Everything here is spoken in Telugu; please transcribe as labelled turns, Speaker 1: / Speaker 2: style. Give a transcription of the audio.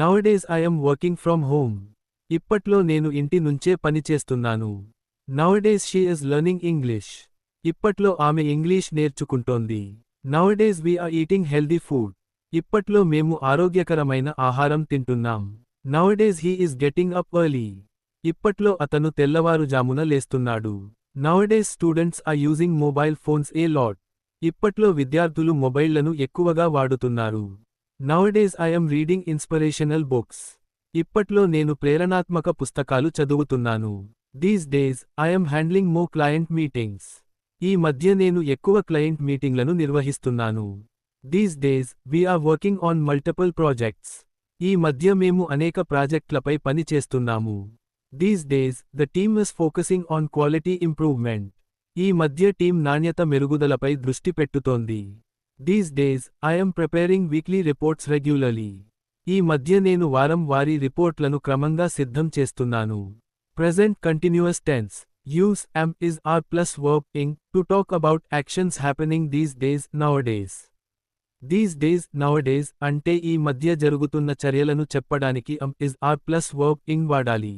Speaker 1: నౌడేస్ I am working from home. ఇప్పట్లో నేను ఇంటి నుంచే పని చేస్తున్నాను. Nowadays she is learning English. ఇప్పట్లో ఆమె ఇంగ్లీష్ నేర్చుకుంటోంది. Nowadays we are eating healthy food. ఇప్పట్లో మేము ఆరోగ్యకరమైన ఆహారం తింటున్నాం. Nowadays he is getting up early. ఇప్పట్లో అతను తెల్లవారుజామున లేస్తున్నాడు. Nowadays students are using mobile phones a lot. ఇప్పట్లో విద్యార్థులు మొబైళ్లను ఎక్కువగా వాడుతున్నారు. Nowadays I am reading inspirational books. ఇప్పట్లో నేను ప్రేరణాత్మక పుస్తకాలు చదువుతున్నాను. These days I am handling more client meetings. ఈ మధ్య నేను ఎక్కువ క్లయింట్ మీటింగ్లను నిర్వహిస్తున్నాను. These days we are working on multiple projects. ఈ మధ్య మేము అనేక ప్రాజెక్ట్లపై పని చేస్తున్నాము. These days the team is focusing on quality improvement. ఈ మధ్య టీం నాణ్యత మెరుగుదలపై దృష్టి పెట్టుతోంది. These days I am preparing weekly reports regularly. ఈ మధ్య నేను వారం వారీ రిపోర్ట్లను క్రమంగా సిద్ధం చేస్తున్నాను. Present continuous tense. Use am is are plus verb ing to talk about actions happening these days nowadays. These days nowadays అంటే ఈ మధ్య జరుగుతున్న చర్యలను చెప్పడానికి am is are plus verb ing వాడాలి.